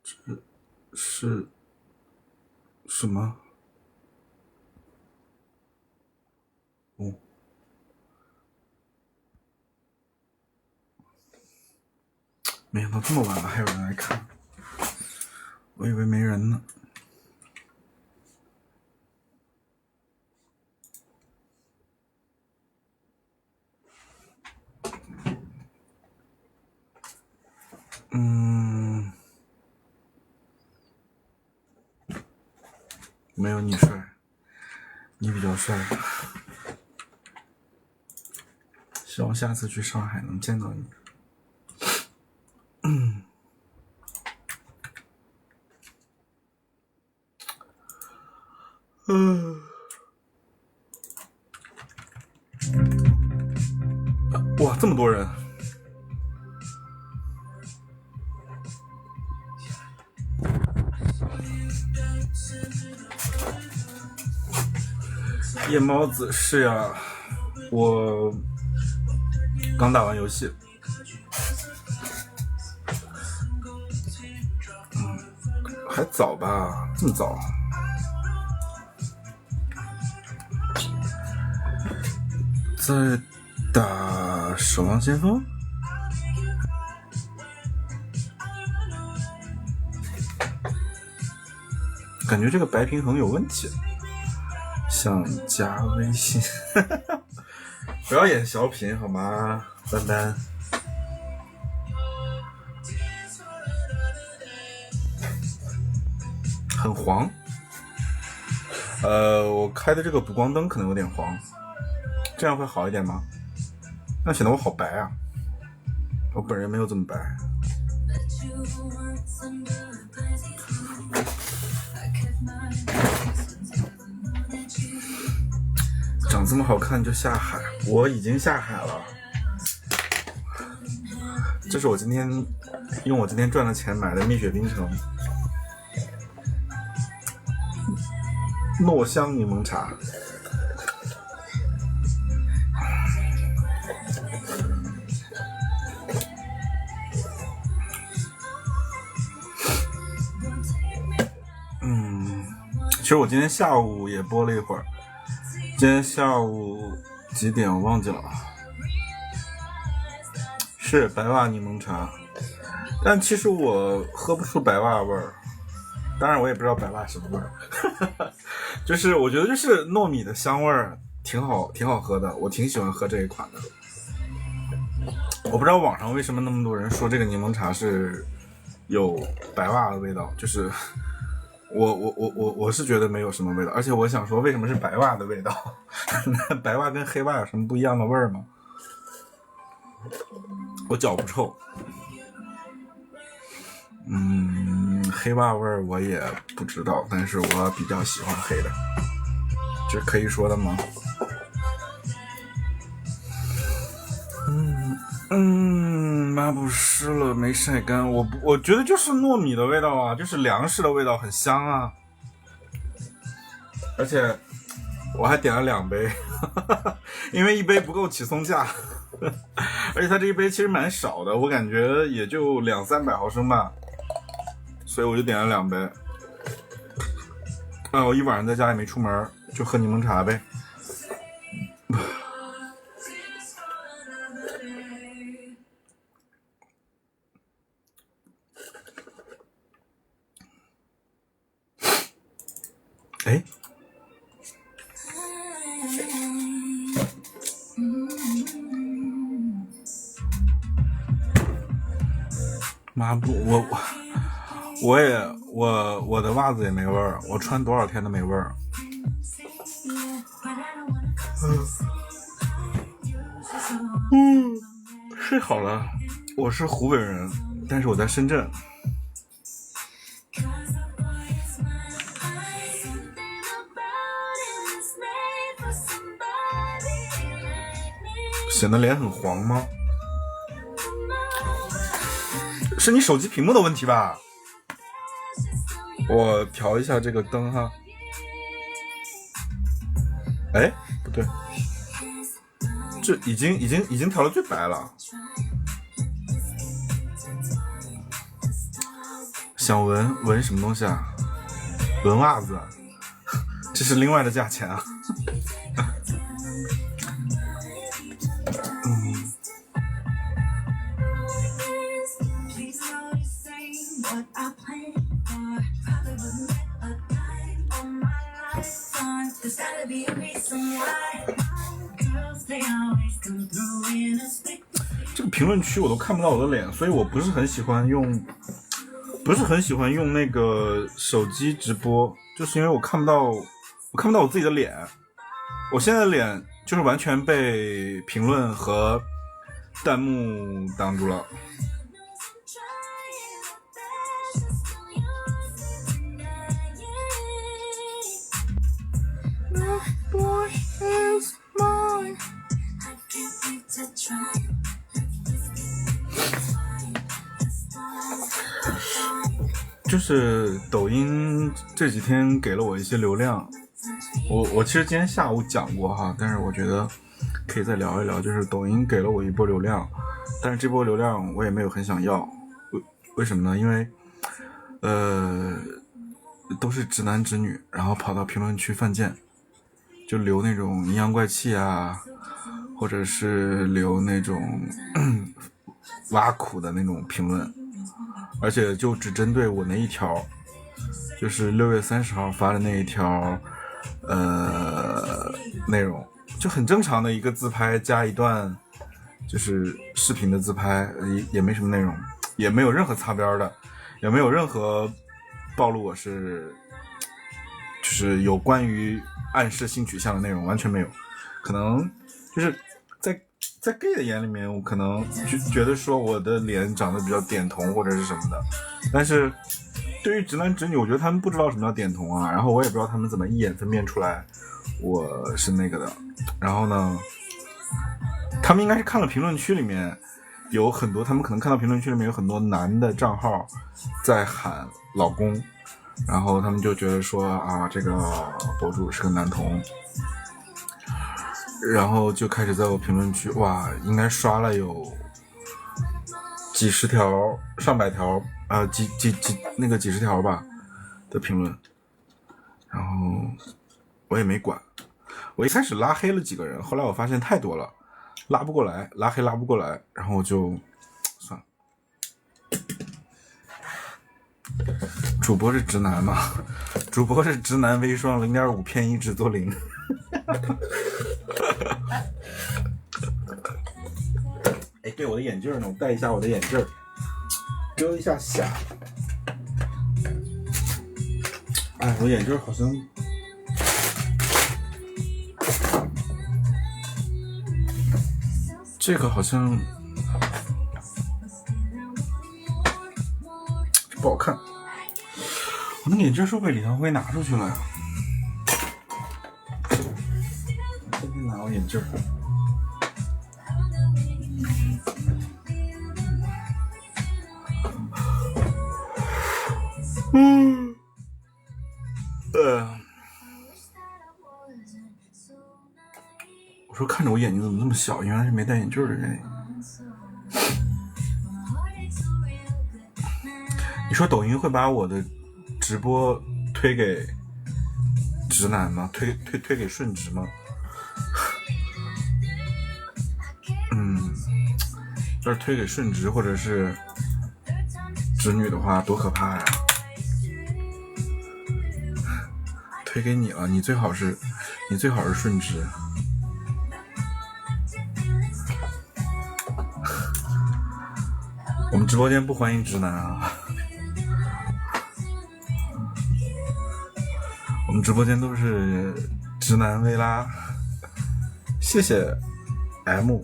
这是什么？哦，没想到这么晚了还有人来看，我以为没人呢。没有你帅，你比较帅。希望下次去上海能见到你。哇，这么多人！夜猫子是呀，我刚打完游戏。还早吧？这么早？在打守望先锋？感觉这个白平衡有问题。想加微信？不要演小品好吗，丹丹？很黄。我开的这个补光灯可能有点黄，这样会好一点吗？那显得我好白啊，我本人没有这么白。长这么好看就下海，我已经下海了。这是我今天用我今天赚的钱买的蜜雪冰城糯香柠檬茶。其实我今天下午也播了一会儿，今天下午几点我忘记了，是白袜柠檬茶，但其实我喝不出白袜味儿，当然我也不知道白袜什么味儿，就是我觉得就是糯米的香味儿挺好喝的，我挺喜欢喝这一款的。我不知道网上为什么那么多人说这个柠檬茶是有白袜的味道，就是我是觉得没有什么味道，而且我想说为什么是白袜的味道？白袜跟黑袜有什么不一样的味儿吗？我脚不臭。黑袜味儿我也不知道，但是我比较喜欢黑的，这可以说的吗？抹布湿了没晒干，我觉得就是糯米的味道啊，就是粮食的味道，很香啊。而且我还点了2杯，因为1杯不够起送价，而且它这1杯其实蛮少的，我感觉也就200-300毫升吧，所以我就点了2杯。我一晚上在家也没出门，就喝柠檬茶呗。哎，抹布，我的袜子也没味儿，我穿多少天都没味儿。睡好了，我是湖北人，但是我在深圳。显得脸很黄吗？是你手机屏幕的问题吧？我调一下这个灯哈。哎，不对，这已经调到最白了。想闻什么东西啊？闻袜子，这是另外的价钱啊。这个评论区我都看不到我的脸，所以我不是很喜欢用那个手机直播，就是因为我看不到我自己的脸。我现在的脸就是完全被评论和弹幕挡住了。就是抖音这几天给了我一些流量，我其实今天下午讲过哈，但是我觉得可以再聊一聊。就是抖音给了我一波流量，但是这波流量我也没有很想要，为什么呢？因为都是直男直女，然后跑到评论区犯贱，就留那种阴阳怪气啊，或者是留那种挖苦的那种评论，而且就只针对我那一条，就是6月30号发的那一条内容，就很正常的一个自拍加一段就是视频的自拍，也没什么内容，也没有任何擦边的，也没有任何暴露我就是有关于暗示性取向的内容，完全没有。可能就是在 gay 的眼里面，我可能就觉得说我的脸长得比较点瞳或者是什么的，但是对于直男直女，我觉得他们不知道什么叫点瞳啊，然后我也不知道他们怎么一眼分辨出来我是那个的。然后呢，他们应该是看了评论区里面有很多，他们可能看到评论区里面有很多男的账号在喊老公，然后他们就觉得说啊，这个博主是个男同，然后就开始在我评论区，哇，应该刷了有几十条、上百条啊，几十条吧的评论，然后我也没管。我一开始拉黑了几个人，后来我发现太多了，拉不过来，拉黑拉不过来，然后我就算了。主播是直男吗？主播是直男微霜 0.5 片1制作0。哎，对，我的眼镜呢？我戴一下我的眼镜，遮一下瑕。哎，我眼镜好像这个好像这不好看，我那眼镜是不是被李腾辉拿出去了呀？今天拿我眼镜。我说看着我眼睛怎么那么小，原来是没戴眼镜的人。你说抖音会把我的直播推给直男吗？推给顺直吗？要是推给顺直或者是直女的话，多可怕呀！推给你了，你最好是顺直。我们直播间不欢迎直男啊，我们直播间都是直男微拉。谢谢 M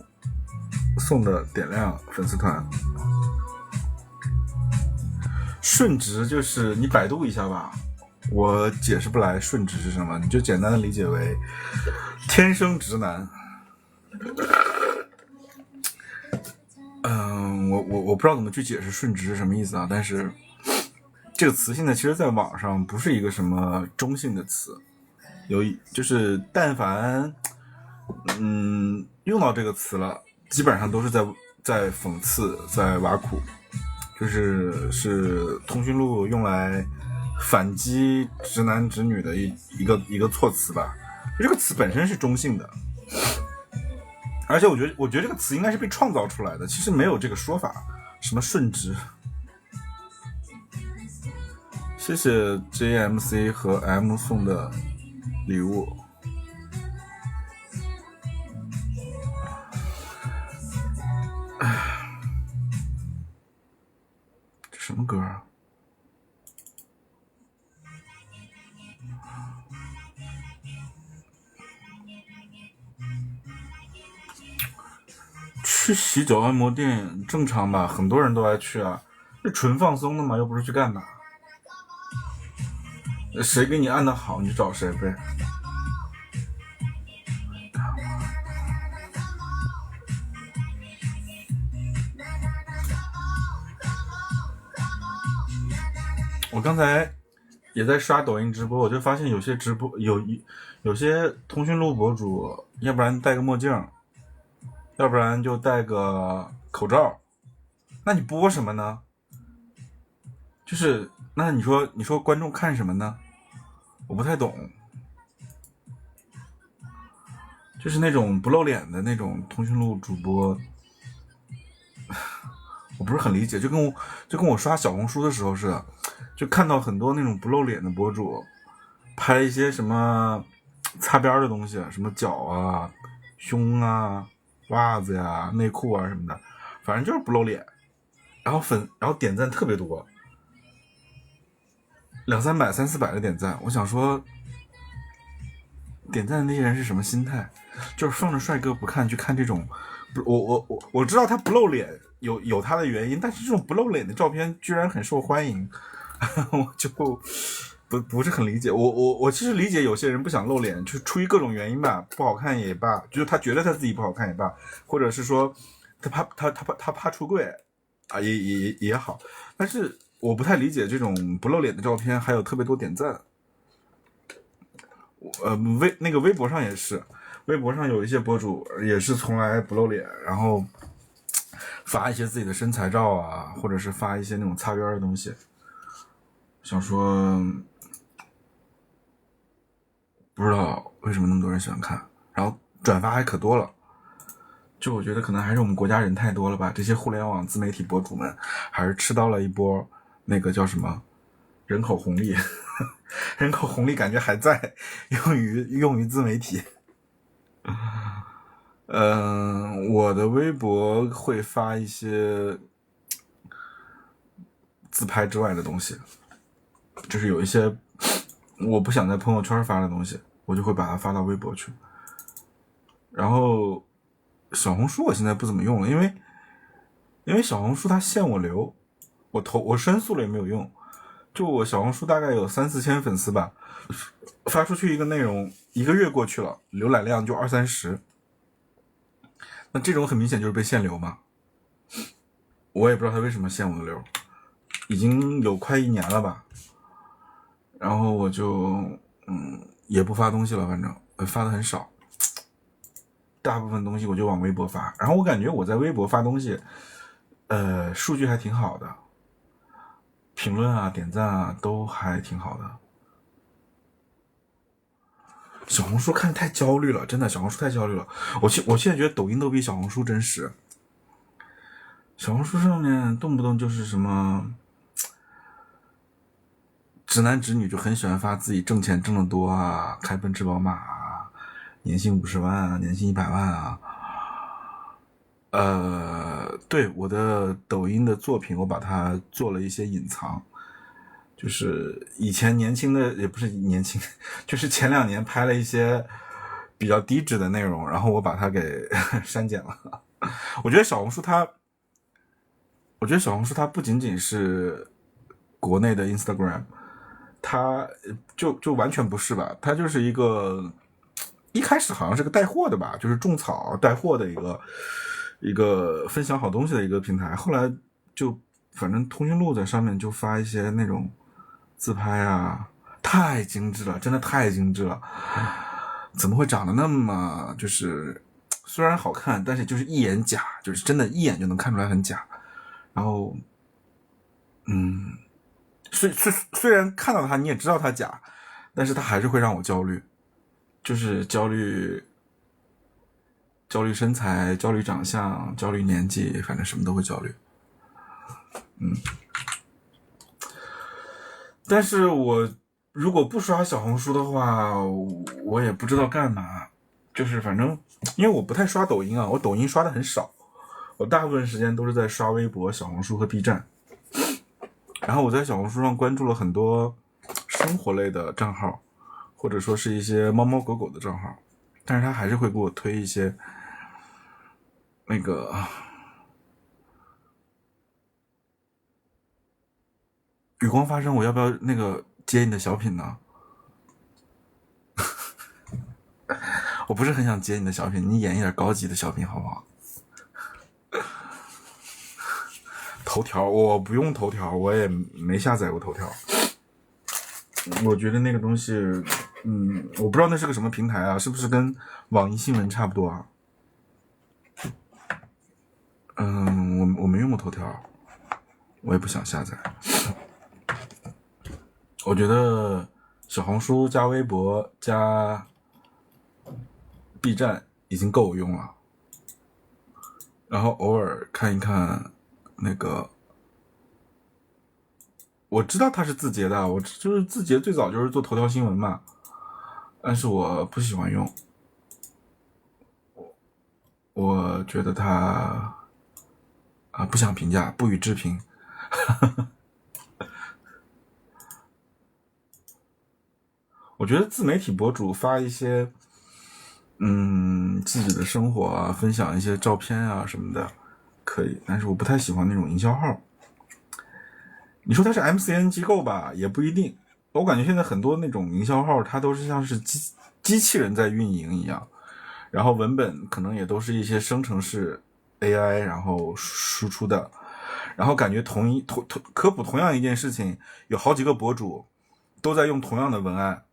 送的点亮粉丝团。顺直就是你百度一下吧，我解释不来顺直是什么，你就简单的理解为天生直男。我不知道怎么去解释顺直是什么意思啊，但是这个词现在其实在网上不是一个什么中性的词，就是但凡用到这个词了，基本上都是在讽刺，在挖苦，是通讯录用来反击直男直女的一个措辞吧。这个词本身是中性的，而且我觉得这个词应该是被创造出来的，其实没有这个说法，什么顺直。谢谢 JMC 和 M 送的礼物。这什么歌啊？去洗脚按摩店正常吧，很多人都爱去啊，是纯放松的嘛，又不是去干嘛。谁给你按的好，你就找谁呗。我刚才也在刷抖音直播，我就发现有些直播有些通讯录博主，要不然戴个墨镜，要不然就戴个口罩。那你播什么呢？就是那你说观众看什么呢？我不太懂。就是那种不露脸的那种通讯录主播，我不是很理解，就跟我刷小红书的时候似的，就看到很多那种不露脸的博主拍一些什么擦边的东西，什么脚啊、胸啊、袜子呀、内裤啊什么的，反正就是不露脸，然后点赞特别多，200-300、300-400的点赞。我想说，点赞的那些人是什么心态？就是放着帅哥不看，去看这种，我知道他不露脸有他的原因，但是这种不露脸的照片居然很受欢迎，我就不是很理解。我其实理解有些人不想露脸，就出于各种原因吧，不好看也罢，就是他觉得他自己不好看也罢，或者是说他怕出柜啊，也好，但是我不太理解这种不露脸的照片还有特别多点赞。那个微博上也是，微博上有一些博主也是从来不露脸，然后发一些自己的身材照啊，或者是发一些那种擦边的东西。想说不知道为什么那么多人喜欢看，然后转发还可多了。就我觉得可能还是我们国家人太多了吧，这些互联网自媒体博主们还是吃到了一波那个叫什么人口红利。人口红利感觉还在用于自媒体。我的微博会发一些自拍之外的东西，就是有一些我不想在朋友圈发的东西，我就会把它发到微博去。然后小红书我现在不怎么用了，因为小红书它限我流，我申诉了也没有用。就我小红书大概有3-4千粉丝吧，发出去一个内容1个月过去了，浏览量就20-30，那这种很明显就是被限流嘛。我也不知道他为什么限我的流，已经有快1年了吧。然后我就也不发东西了，反正发的很少，大部分东西我就往微博发。然后我感觉我在微博发东西数据还挺好的，评论啊点赞啊都还挺好的。小红书看太焦虑了，真的小红书太焦虑了。我现在觉得抖音都比小红书真实。小红书上面动不动就是什么直男直女就很喜欢发自己挣钱挣得多啊，开奔驰宝马啊，年薪50万啊，年薪100万啊。对，我的抖音的作品我把它做了一些隐藏，就是以前年轻的也不是年轻，就是前2年拍了一些比较低质的内容，然后我把它给删减了。我觉得小红书它不仅仅是国内的 Instagram， 它就完全不是吧，它就是一个一开始好像是个带货的吧，就是种草带货的一个分享好东西的一个平台，后来就反正通讯录在上面就发一些那种自拍啊，太精致了，真的太精致了。怎么会长得那么就是虽然好看，但是就是一眼假，就是真的一眼就能看出来很假。然后虽然看到它你也知道它假，但是它还是会让我焦虑，就是焦虑身材，焦虑长相，焦虑年纪，反正什么都会焦虑。但是我如果不刷小红书的话，我也不知道干嘛。就是反正因为我不太刷抖音啊，我抖音刷的很少，我大部分时间都是在刷微博、小红书和 B 站。然后我在小红书上关注了很多生活类的账号，或者说是一些猫猫狗狗的账号，但是他还是会给我推一些那个雨光发生，我要不要那个接你的小品呢？我不是很想接你的小品，你演一点高级的小品好不好？头条我不用头条，我也没下载过头条。我觉得那个东西，我不知道那是个什么平台啊，是不是跟网易新闻差不多啊？我没用过头条，我也不想下载。我觉得小红书加微博加 B 站已经够我用了，然后偶尔看一看那个，我知道它是字节的，我就是字节最早就是做头条新闻嘛，但是我不喜欢用，我觉得它不想评价，不予置评。我觉得自媒体博主发一些自己的生活啊，分享一些照片啊什么的可以，但是我不太喜欢那种营销号。你说它是 MCN 机构吧，也不一定。我感觉现在很多那种营销号，它都是像是机器人在运营一样，然后文本可能也都是一些生成式 AI 然后输出的，然后感觉科普同样一件事情，有好几个博主都在用同样的文案，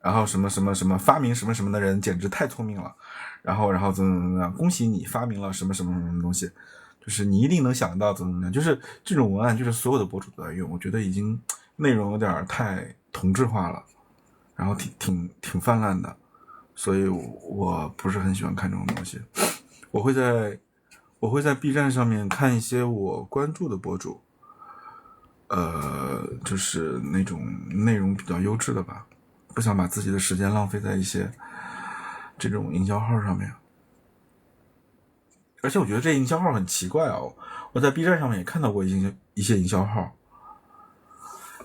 然后什么什么什么发明什么什么的人简直太聪明了，然后怎么样，恭喜你发明了什么什么什么东西，就是你一定能想到怎么样，就是这种文案就是所有的博主都在用，我觉得已经内容有点太同质化了，然后挺泛滥的，所以我不是很喜欢看这种东西。我会在 B 站上面看一些我关注的博主，就是那种内容比较优质的吧，不想把自己的时间浪费在一些这种营销号上面。而且我觉得这营销号很奇怪哦，我在 B 站上面也看到过一些营销号，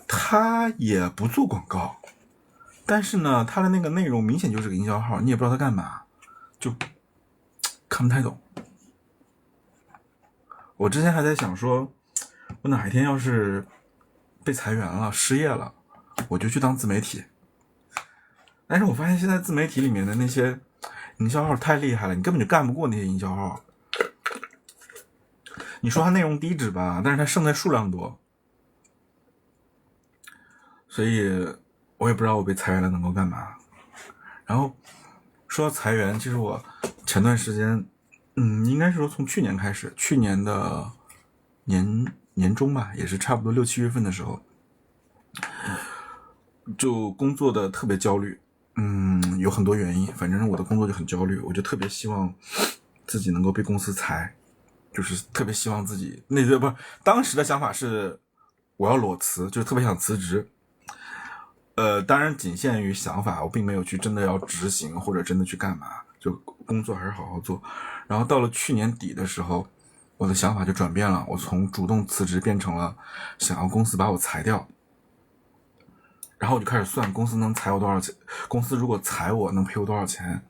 他也不做广告，但是呢，他的那个内容明显就是个营销号，你也不知道他干嘛，就看不太懂。我之前还在想说，我哪一天要是被裁员了、失业了，我就去当自媒体。但是我发现现在自媒体里面的那些营销号太厉害了，你根本就干不过那些营销号。你说它内容低质吧，但是它胜在数量多，所以我也不知道我被裁员了能够干嘛。然后说到裁员，其实我前段时间，应该是说从去年开始，去年的年中吧，也是差不多6、7月份的时候，就工作的特别焦虑。有很多原因，反正我的工作就很焦虑，我就特别希望自己能够被公司裁，就是特别希望自己当时的想法是我要裸辞，就是特别想辞职。当然仅限于想法，我并没有去真的要执行或者真的去干嘛，就工作还是好好做。然后到了去年底的时候，我的想法就转变了，我从主动辞职变成了想要公司把我裁掉。然后我就开始算公司能裁我多少钱，公司如果裁我能赔我多少钱，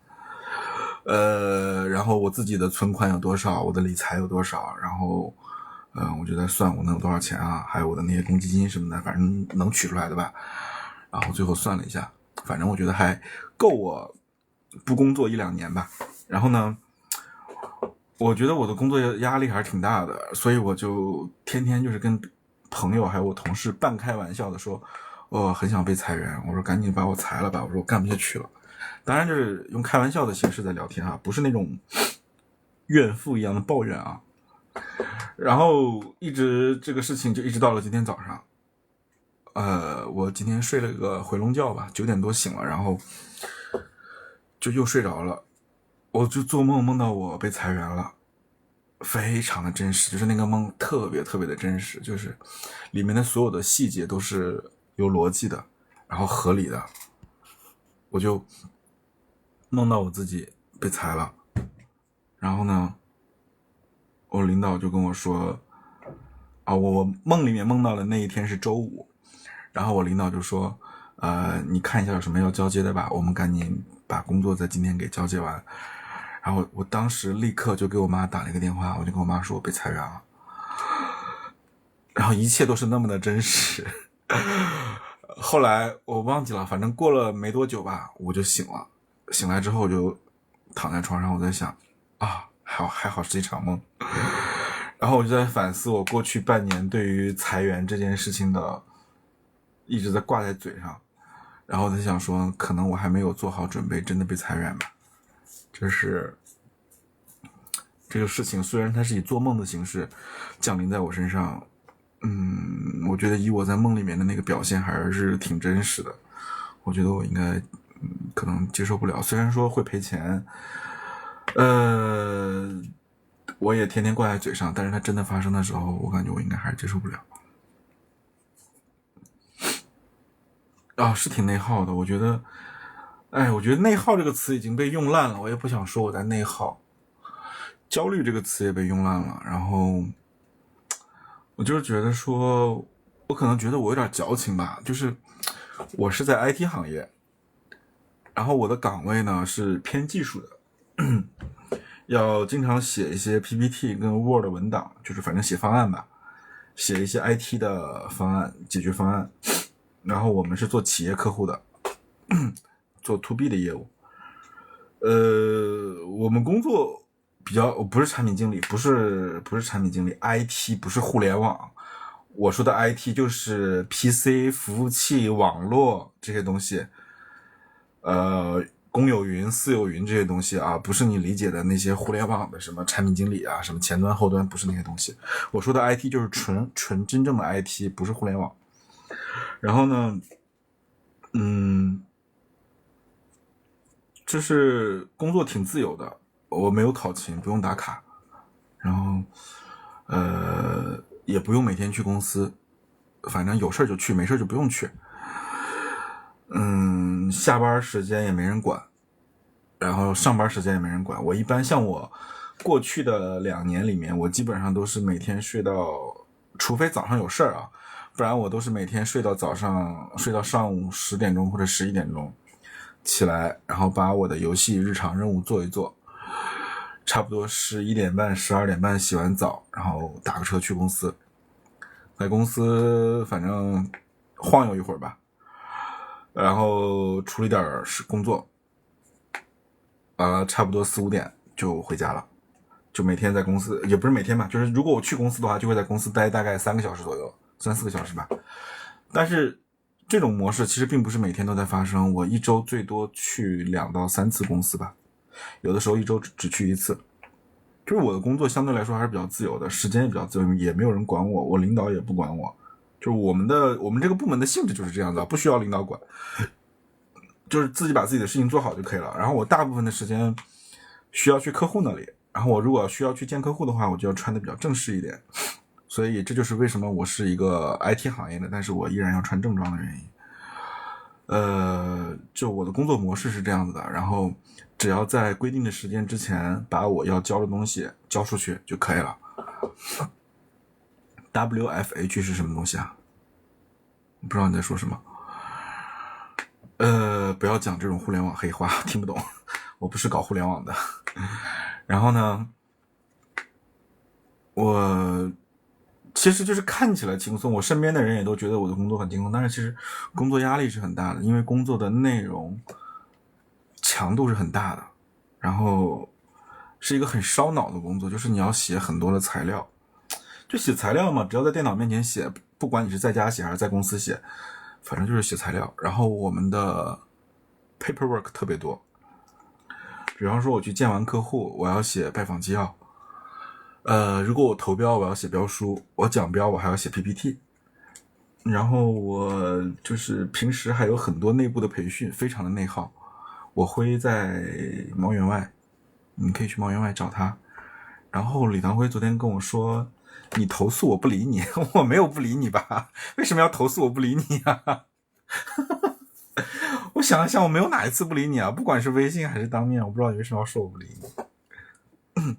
然后我自己的存款有多少，我的理财有多少，然后我就在算我能有多少钱啊，还有我的那些公积金什么的，反正能取出来的吧。然后最后算了一下，反正我觉得还够我不工作1、2年吧。然后呢，我觉得我的工作压力还是挺大的，所以我就天天就是跟朋友还有我同事半开玩笑的说，我很想被裁员，我说赶紧把我裁了吧，我说我干不下去了。当然就是用开玩笑的形式在聊天啊，不是那种怨妇一样的抱怨啊。然后一直这个事情就一直到了今天早上，我今天睡了个回笼觉吧，9点多醒了，然后就又睡着了，我就做梦到我被裁员了，非常的真实，就是那个梦特别特别的真实，就是里面的所有的细节都是有逻辑的，然后合理的。我就梦到我自己被裁了，然后呢，我领导就跟我说，我梦里面梦到的那一天是周五，然后我领导就说，你看一下有什么要交接的吧，我们赶紧把工作在今天给交接完。然后我当时立刻就给我妈打了一个电话，我就跟我妈说我被裁员了，然后一切都是那么的真实。后来我忘记了，反正过了没多久吧，我就醒了。醒来之后我就躺在床上，我在想还好是一场梦。然后我就在反思我过去半年对于裁员这件事情的一直在挂在嘴上，然后我在想说可能我还没有做好准备真的被裁员吧。就是这个事情虽然它是以做梦的形式降临在我身上，我觉得以我在梦里面的那个表现还是挺真实的。我觉得我应该可能接受不了，虽然说会赔钱，我也天天挂在嘴上，但是它真的发生的时候，我感觉我应该还是接受不了。是挺内耗的，我觉得内耗这个词已经被用烂了，我也不想说我在内耗。焦虑这个词也被用烂了，然后我就是觉得说，我可能觉得我有点矫情吧，就是我是在 IT 行业，然后我的岗位呢是偏技术的，要经常写一些 PPT 跟 Word 文档，就是反正写方案吧，写一些 IT 的方案，解决方案。然后我们是做企业客户的，做 To B 的业务。我们工作比较不是产品经理，不是产品经理 ，IT 不是互联网。我说的 IT 就是 PC 服务器网络这些东西，公有云私有云这些东西啊，不是你理解的那些互联网的什么产品经理啊，什么前端后端，不是那些东西。我说的 IT 就是纯真正的 IT， 不是互联网。然后呢就是工作挺自由的，我没有考勤，不用打卡，然后也不用每天去公司，反正有事就去，没事就不用去。下班时间也没人管，然后上班时间也没人管。我一般像我过去的2年里面，我基本上都是每天睡到，除非早上有事啊，不然我都是每天睡到上午10点钟或者11点钟起来，然后把我的游戏日常任务做一做，差不多11点半12点半洗完澡，然后打个车去公司，在公司反正晃悠一会儿吧，然后处理点工作，差不多4、5点就回家了。就每天在公司，也不是每天吧，就是如果我去公司的话，就会在公司待大概3个小时左右，3、4个小时吧。但是这种模式其实并不是每天都在发生，我一周最多去2到3次公司吧，有的时候一周只去1次。就是我的工作相对来说还是比较自由的，时间也比较自由，也没有人管我，我领导也不管我。就是我们这个部门的性质就是这样的，不需要领导管，就是自己把自己的事情做好就可以了。然后我大部分的时间需要去客户那里，然后我如果需要去见客户的话，我就要穿的比较正式一点。所以这就是为什么我是一个 IT 行业的，但是我依然要穿正装的原因。就我的工作模式是这样子的，然后只要在规定的时间之前把我要交的东西交出去就可以了。WFH 是什么东西啊？不知道你在说什么。不要讲这种互联网黑话，听不懂。我不是搞互联网的。然后呢，我其实就是看起来轻松，我身边的人也都觉得我的工作很轻松，但是其实工作压力是很大的，因为工作的内容强度是很大的，然后是一个很烧脑的工作，就是你要写很多的材料。就写材料嘛，只要在电脑面前写，不管你是在家写还是在公司写，反正就是写材料。然后我们的 paperwork 特别多，比方说我去见完客户，我要写拜访纪要，如果我投标，我要写标书；我讲标，我还要写 PPT。然后我就是平时还有很多内部的培训，非常的内耗。我会在毛员外，你可以去毛员外找他。然后李唐辉昨天跟我说，你投诉我不理你，我没有不理你吧？为什么要投诉我不理你啊？我想了想，我没有哪一次不理你啊，不管是微信还是当面，我不知道你为什么要说我不理你。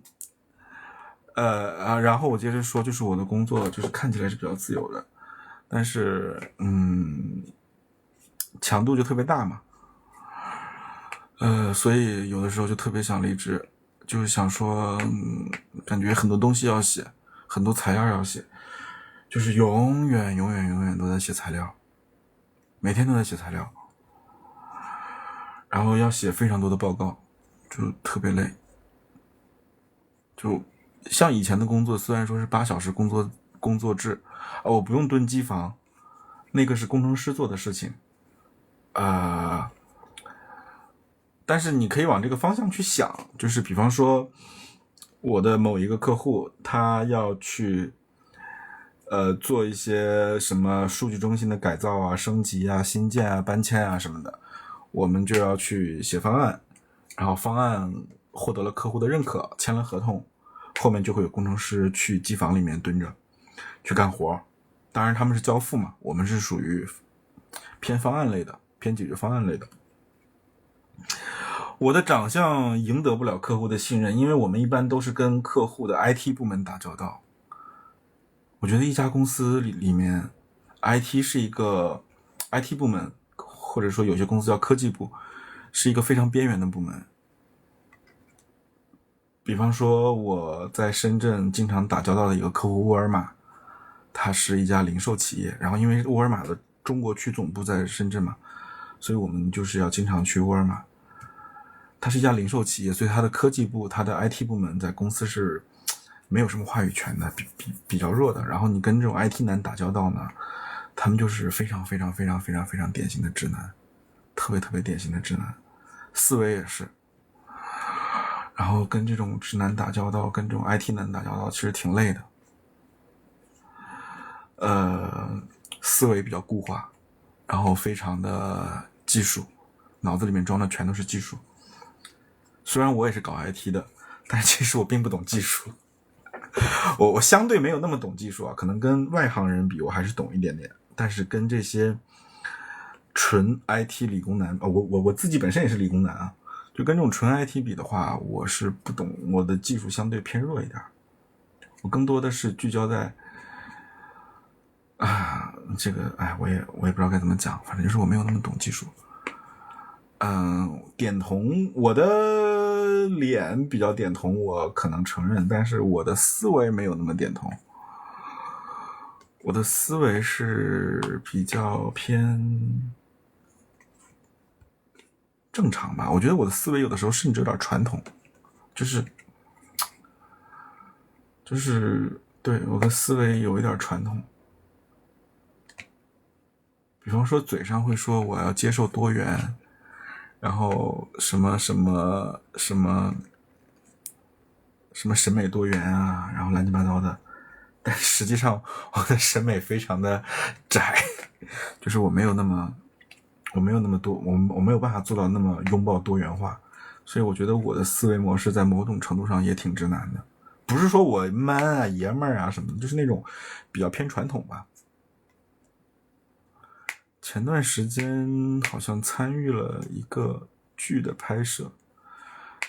然后我接着说，就是我的工作就是看起来是比较自由的，但是强度就特别大嘛。所以有的时候就特别想离职，就是想说，感觉很多东西要写，很多材料要写，就是永远都在写材料，每天都在写材料，然后要写非常多的报告，就特别累。就像以前的工作，虽然说是8小时工作制，我不用蹲机房，那个是工程师做的事情，但是你可以往这个方向去想，就是比方说我的某一个客户，他要去做一些什么数据中心的改造啊、升级啊、新建啊、搬迁啊什么的，我们就要去写方案，然后方案获得了客户的认可，签了合同，后面就会有工程师去机房里面蹲着去干活。当然他们是交付嘛，我们是属于偏方案类的，偏解决方案类的。我的长相赢得不了客户的信任，因为我们一般都是跟客户的 IT 部门打交道。我觉得一家公司里面 IT 是一个 IT 部门，或者说有些公司叫科技部，是一个非常边缘的部门。比方说我在深圳经常打交道的一个客户沃尔玛，它是一家零售企业，然后因为沃尔玛的中国区总部在深圳嘛，所以我们就是要经常去沃尔玛。它是一家零售企业，所以它的科技部、它的 IT 部门在公司是没有什么话语权的，比较弱的。然后你跟这种 IT 男打交道呢，他们就是非常典型的直男，特别典型的直男，思维也是。然后跟这种直男打交道，跟这种 IT 男打交道，其实挺累的。思维比较固化，然后非常的技术，脑子里面装的全都是技术。虽然我也是搞 IT 的，但其实我并不懂技术。我相对没有那么懂技术啊，可能跟外行人比我还是懂一点点，但是跟这些纯 IT 理工男，我自己本身也是理工男啊，就跟这种纯 IT 比的话，我是不懂，我的技术相对偏弱一点，我更多的是聚焦在这个我也不知道该怎么讲，反正就是我没有那么懂技术。点同，我的脸比较点同，我可能承认，但是我的思维没有那么点同。我的思维是比较偏正常吧，我觉得我的思维有的时候甚至有点传统，就是对，我的思维有一点传统。比方说嘴上会说我要接受多元，然后什么审美多元啊，然后乱七八糟的，但实际上我的审美非常的窄，就是我没有那么多，我没有办法做到那么拥抱多元化，所以我觉得我的思维模式在某种程度上也挺直男的，不是说我 man 啊爷们儿啊什么的，就是那种比较偏传统吧。前段时间好像参与了一个剧的拍摄，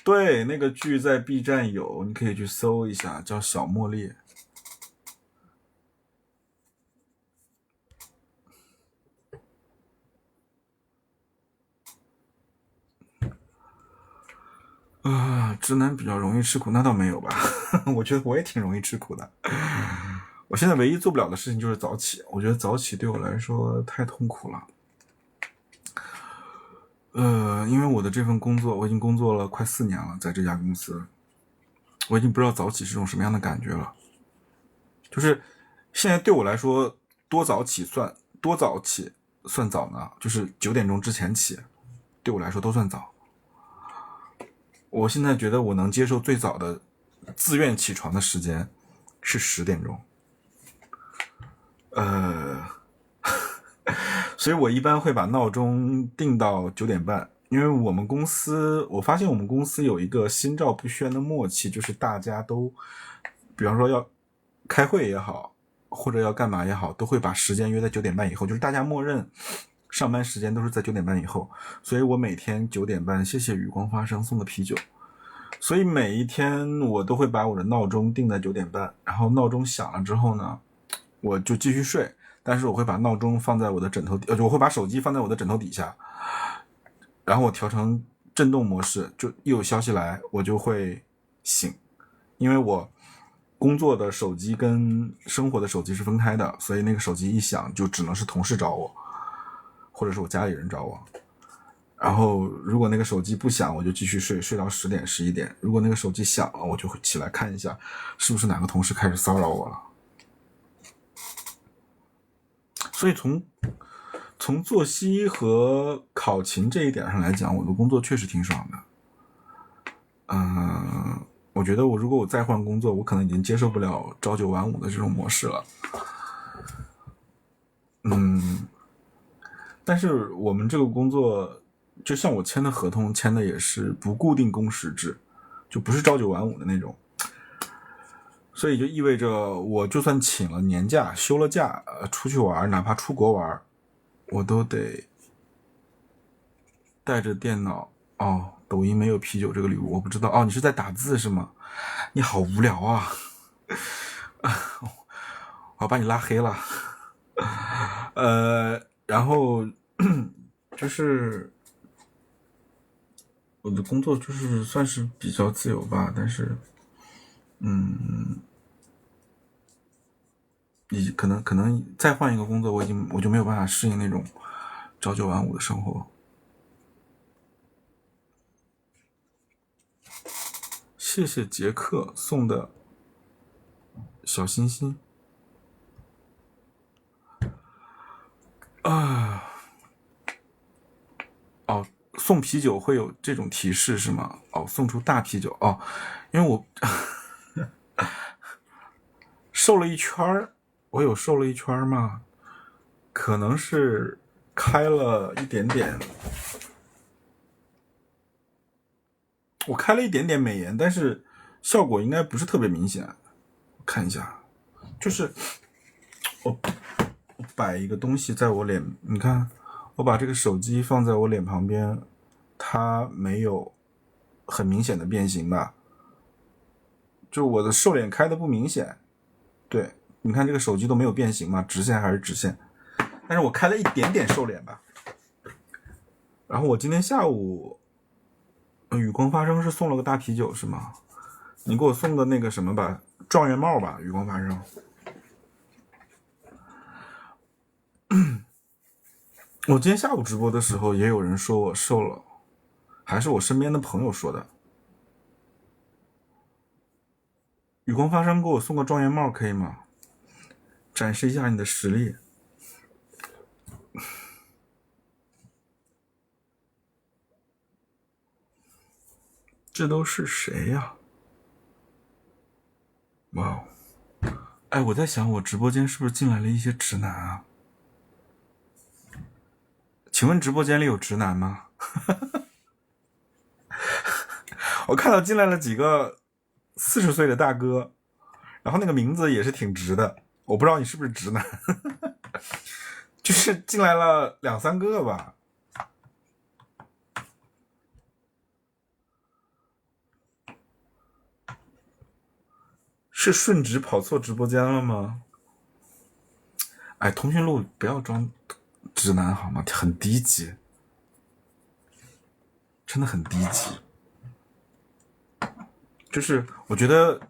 对，那个剧在 B 站有，你可以去搜一下，叫《小茉莉》。直男比较容易吃苦，那倒没有吧？我觉得我也挺容易吃苦的。我现在唯一做不了的事情就是早起，我觉得早起对我来说太痛苦了。因为我的这份工作，我已经工作了快4年了，在这家公司，我已经不知道早起是种什么样的感觉了。就是现在对我来说，多早起算早呢？就是9点钟之前起，对我来说都算早。我现在觉得我能接受最早的自愿起床的时间是10点钟。所以我一般会把闹钟定到9点半，因为我发现我们公司有一个心照不宣的默契，就是大家都，比方说要开会也好，或者要干嘛也好，都会把时间约在9点半以后，就是大家默认上班时间都是在9点半以后。所以我每天9点半，谢谢雨光发生送的啤酒。所以每一天我都会把我的闹钟定在9点半，然后闹钟响了之后呢，我就继续睡。但是我会把闹钟放在我的枕头底，我会把手机放在我的枕头底下，然后我调成震动模式，就一有消息来我就会醒。因为我工作的手机跟生活的手机是分开的，所以那个手机一响就只能是同事找我，或者是我家里人找我。然后如果那个手机不响，我就继续睡到10点11点。如果那个手机响了，我就会起来看一下是不是哪个同事开始骚扰我了。所以从作息和考勤这一点上来讲，我的工作确实挺爽的。我觉得如果我再换工作，我可能已经接受不了朝9晚5的这种模式了。但是我们这个工作，就像我签的合同签的也是不固定工时制，就不是朝9晚5的那种。所以就意味着我就算请了年假休了假出去玩，哪怕出国玩，我都得带着电脑。抖音没有啤酒这个礼物我不知道。你是在打字是吗？你好无聊啊。我把你拉黑了。然后就是我的工作就是算是比较自由吧，但是你可能再换一个工作，我就没有办法适应那种朝9晚5的生活。谢谢杰克送的小心心。送啤酒会有这种提示是吗？送出大啤酒。因为我瘦了一圈，我有瘦了一圈吗？可能是开了一点点，我开了一点点美颜，但是效果应该不是特别明显。看一下，就是我摆一个东西在我脸，你看我把这个手机放在我脸旁边，它没有很明显的变形吧，就我的瘦脸开的不明显。对，你看这个手机都没有变形嘛，直线还是直线，但是我开了一点点瘦脸吧。然后我今天下午雨光发生是送了个大啤酒是吗？你给我送的那个什么吧，状元帽吧，雨光发生。我今天下午直播的时候也有人说我瘦了，还是我身边的朋友说的。雨光发生给我送个状元帽可以吗？展示一下你的实力。这都是谁呀？哇，我在想我直播间是不是进来了一些直男啊？请问直播间里有直男吗？我看到进来了几个40岁的大哥，然后那个名字也是挺直的，我不知道你是不是直男。就是进来了2、3个吧。是顺直跑错直播间了吗？通讯录不要装直男好吗？很低级，真的很低级。就是我觉得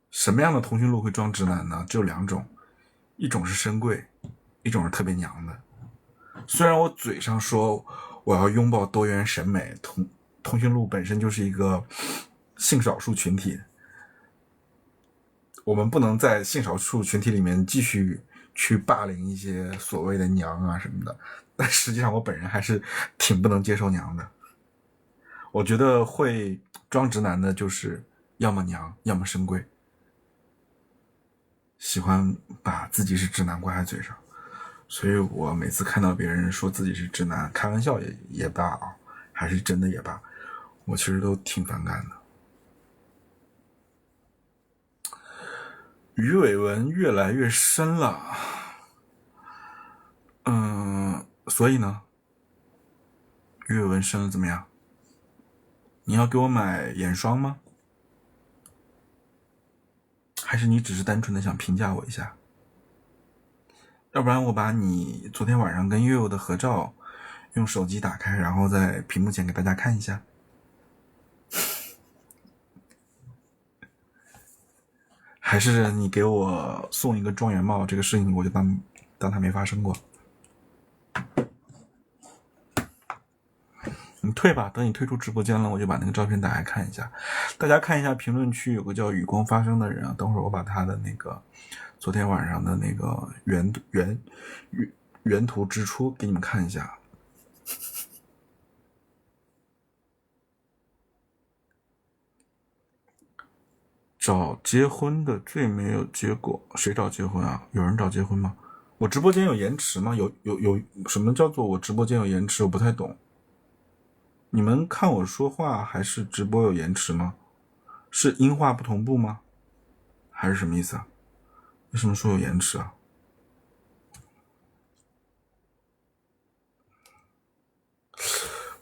什么样的通讯录会装直男呢？只有2种，一种是深贵，一种是特别娘的。虽然我嘴上说我要拥抱多元审美，通讯录本身就是一个性少数群体，我们不能在性少数群体里面继续去霸凌一些所谓的娘啊什么的，但实际上我本人还是挺不能接受娘的。我觉得会装直男的就是要么娘，要么深闺，喜欢把自己是直男挂在嘴上。所以我每次看到别人说自己是直男，开玩笑也罢啊，还是真的也罢，我其实都挺反感的。鱼尾纹越来越深了，所以呢，鱼尾纹深了怎么样？你要给我买眼霜吗？还是你只是单纯的想评价我一下？要不然我把你昨天晚上跟悠悠的合照用手机打开，然后在屏幕前给大家看一下。还是你给我送一个状元帽，这个事情我就当它没发生过。你退吧，等你退出直播间了，我就把那个照片打开看一下。大家看一下评论区有个叫雨光发生的人啊，等会儿我把他的那个昨天晚上的那个原图直出给你们看一下。找结婚的最没有结果，谁找结婚啊？有人找结婚吗？我直播间有延迟吗？有什么叫做我直播间有延迟？我不太懂。你们看我说话还是直播有延迟吗？是音画不同步吗？还是什么意思啊？为什么说有延迟啊？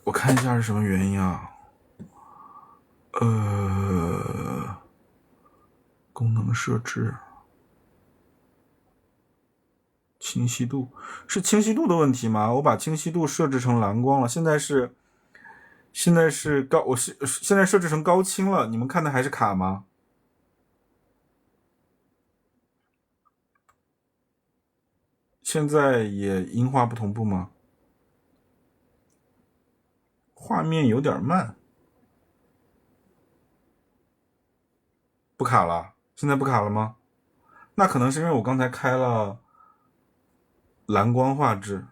我看一下是什么原因啊？功能设置，清晰度是清晰度的问题吗？我把清晰度设置成蓝光了，现在是现在设置成高清了，你们看的还是卡吗？现在也音画不同步吗？画面有点慢，不卡了？现在不卡了吗？那可能是因为我刚才开了蓝光画质，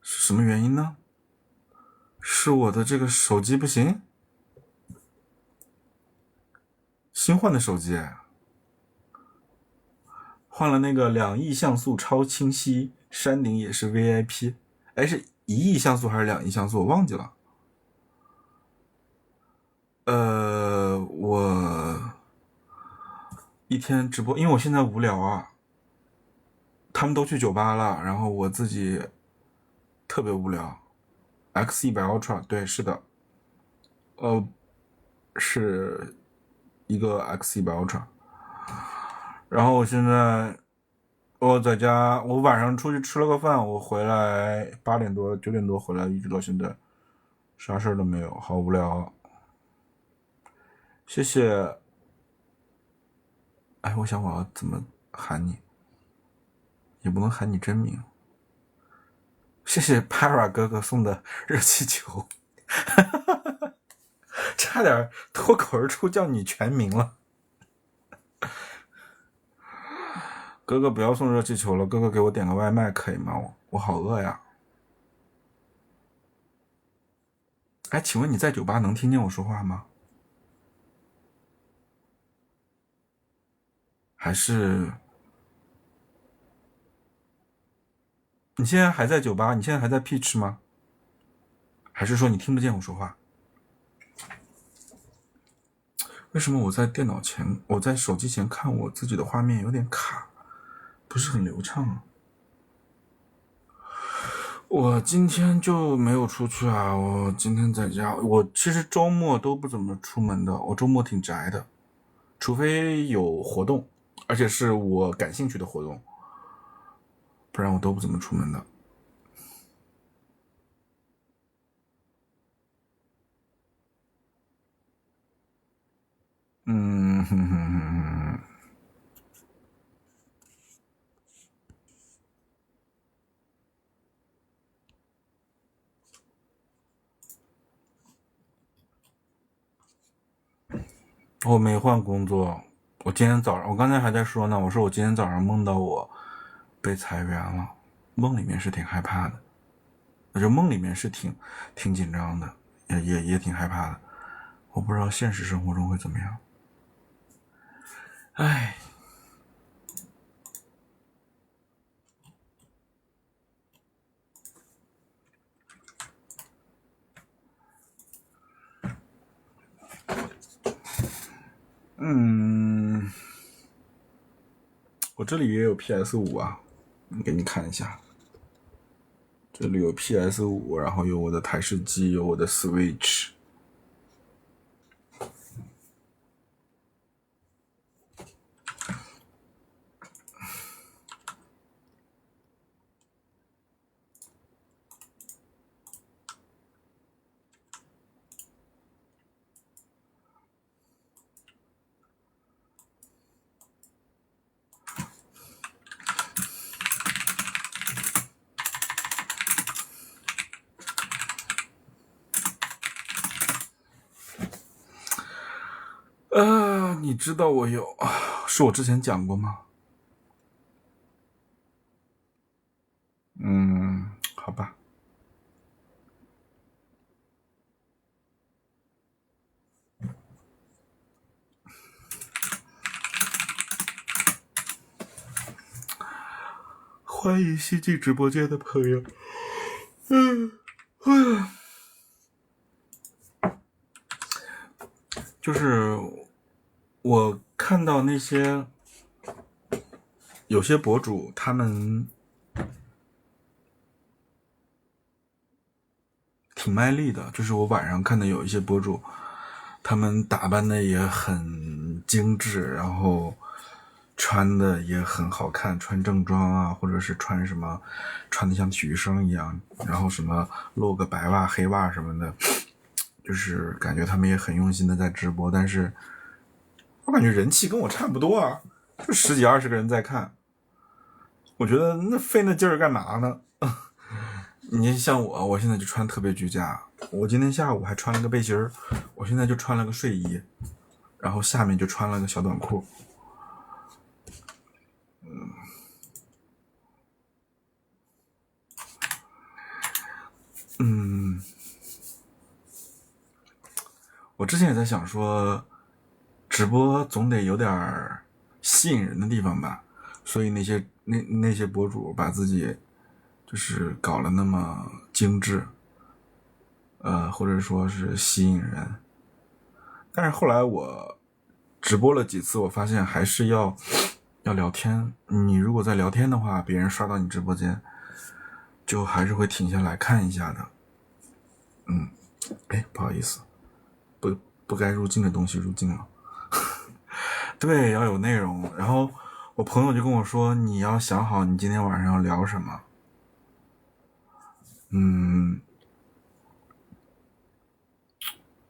是什么原因呢？是我的这个手机不行？新换的手机，换了那个2亿像素超清晰，山顶也是 VIP， 哎，是1亿像素还是2亿像素？我忘记了。我一天直播，因为我现在无聊啊，他们都去酒吧了，然后我自己特别无聊。X100 Ultra， 对，是的，是一个 X100 Ultra。然后我在家，我晚上出去吃了个饭，我回来8点多9点多回来，一直到现在，啥事儿都没有，好无聊。谢谢。哎，我想我要怎么喊你，也不能喊你真名。谢谢 Para 哥哥送的热气球，差点脱口而出叫你全名了。哥哥不要送热气球了，哥哥给我点个外卖可以吗？我好饿呀。哎，请问你在酒吧能听见我说话吗？还是你现在还在酒吧？你现在还在 Peach 吗？还是说你听不见我说话？为什么我在电脑前，我在手机前看我自己的画面有点卡，不是很流畅啊？我今天就没有出去啊，我今天在家。我其实周末都不怎么出门的，我周末挺宅的，除非有活动，而且是我感兴趣的活动，不然我都不怎么出门的。嗯哼哼哼哼。我没换工作，我今天早上，我刚才还在说呢，我说我今天早上梦到我被裁员了，梦里面是挺害怕的，我觉得梦里面是挺紧张的，也挺害怕的，我不知道现实生活中会怎么样。唉。我这里也有 PS5啊，给你看一下。这里有 PS5，然后有我的台式机，有我的 Switch。你知道我有，是我之前讲过吗？好吧。欢迎新进直播间的朋友。就是我看到那些有些博主，他们挺卖力的，就是我晚上看的有一些博主，他们打扮的也很精致，然后穿的也很好看，穿正装啊，或者是穿什么穿的像体育生一样，然后什么露个白袜黑袜什么的，就是感觉他们也很用心的在直播，但是我感觉人气跟我差不多啊，就10几20个人在看，我觉得那费那劲儿干嘛呢？你像我现在就穿特别居家，我今天下午还穿了个背心儿，我现在就穿了个睡衣，然后下面就穿了个小短裤。我之前也在想说，直播总得有点吸引人的地方吧，所以那些博主把自己就是搞了那么精致，或者说是吸引人。但是后来我直播了几次，我发现还是要聊天。你如果在聊天的话，别人刷到你直播间，就还是会停下来看一下的。不好意思，不该入镜的东西入镜了。对，要有内容。然后我朋友就跟我说，你要想好你今天晚上要聊什么。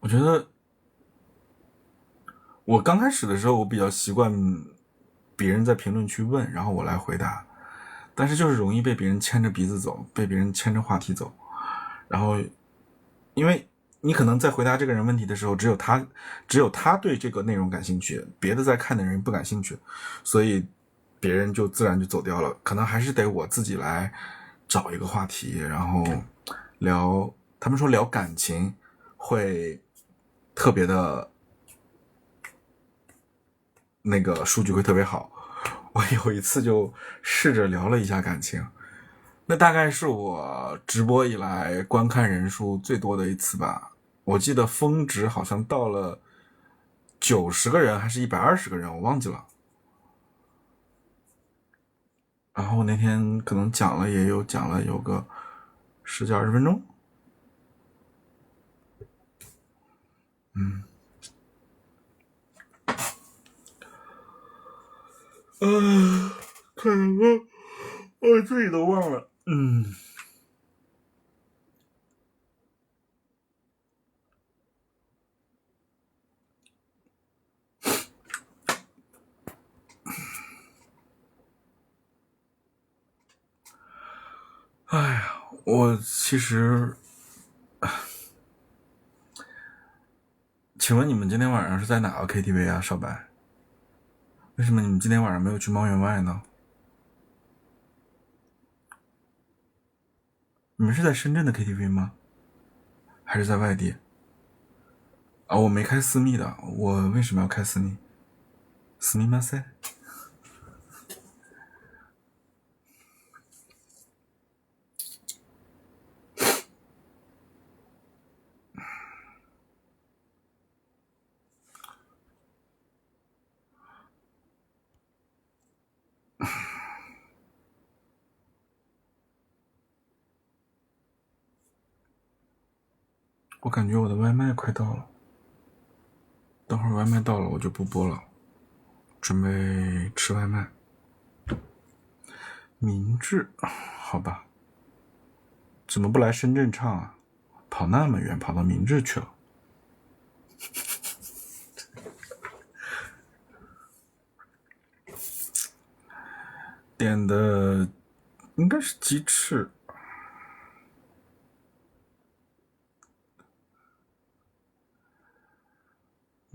我觉得我刚开始的时候，我比较习惯别人在评论区问，然后我来回答，但是就是容易被别人牵着鼻子走，被别人牵着话题走。然后因为你可能在回答这个人问题的时候，只有他对这个内容感兴趣，别的在看的人不感兴趣，所以别人就自然就走掉了。可能还是得我自己来找一个话题，然后聊。他们说聊感情会特别的那个数据会特别好。我有一次就试着聊了一下感情，那大概是我直播以来观看人数最多的一次吧。我记得峰值好像到了90个人还是120个人，我忘记了。然后那天可能讲了有个10几20分钟。看什么？我自己都忘了。哎呀，我其实，请问你们今天晚上是在哪个 KTV 啊，少白？为什么你们今天晚上没有去猫员外呢？你们是在深圳的 KTV 吗？还是在外地？啊，我没开私密的，我为什么要开私密？私密马赛？我感觉我的外卖快到了，等会儿外卖到了我就不播了，准备吃外卖。明智，好吧，怎么不来深圳唱啊？跑那么远，跑到明智去了。点的应该是鸡翅。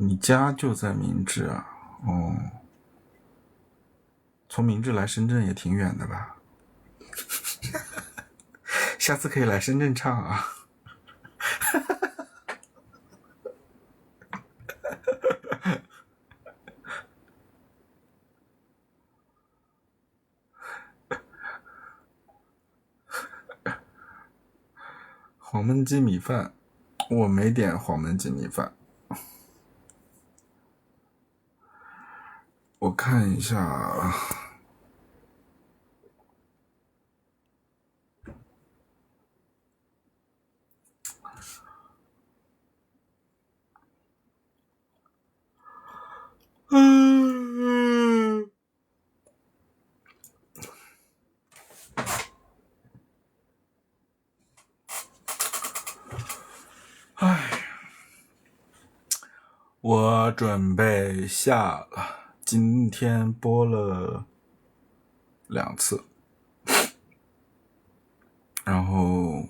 你家就在明智啊？哦，从明智来深圳也挺远的吧？下次可以来深圳唱啊。黄焖鸡米饭，我没点黄焖鸡米饭。我看一下，我准备下了，今天播了2次，然后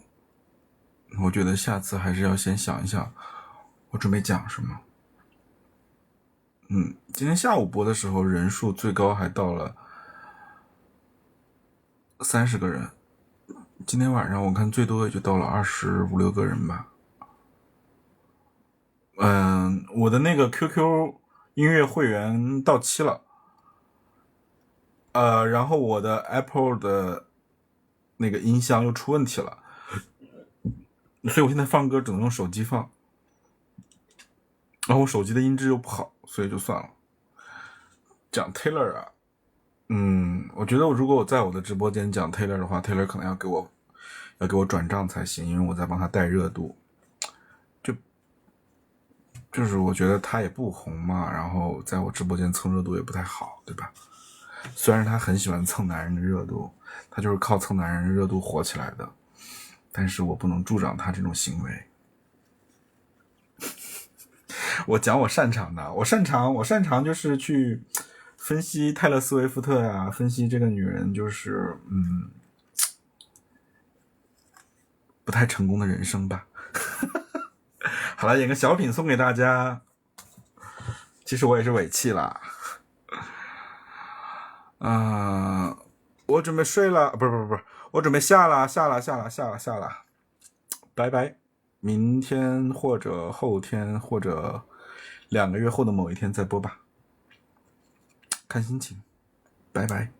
我觉得下次还是要先想一想，我准备讲什么。今天下午播的时候人数最高还到了30个人，今天晚上我看最多也就到了25、26个人吧。我的那个 QQ 音乐会员到期了，然后我的 Apple 的那个音箱又出问题了，所以我现在放歌只能用手机放，然后我手机的音质又不好，所以就算了。讲 Taylor 啊，我觉得如果我在我的直播间讲 Taylor 的话 ，Taylor 可能要给我转账才行，因为我在帮他带热度。就是我觉得他也不红嘛，然后在我直播间蹭热度也不太好，对吧？虽然他很喜欢蹭男人的热度，他就是靠蹭男人的热度火起来的，但是我不能助长他这种行为。我讲我擅长的，我擅长就是去分析泰勒·斯威夫特呀，分析这个女人就是不太成功的人生吧。好了，演个小品送给大家。其实我也是尾气啦。我准备睡了，不是，我准备下了，拜拜。明天或者后天或者2个月后的某一天再播吧，看心情。拜拜。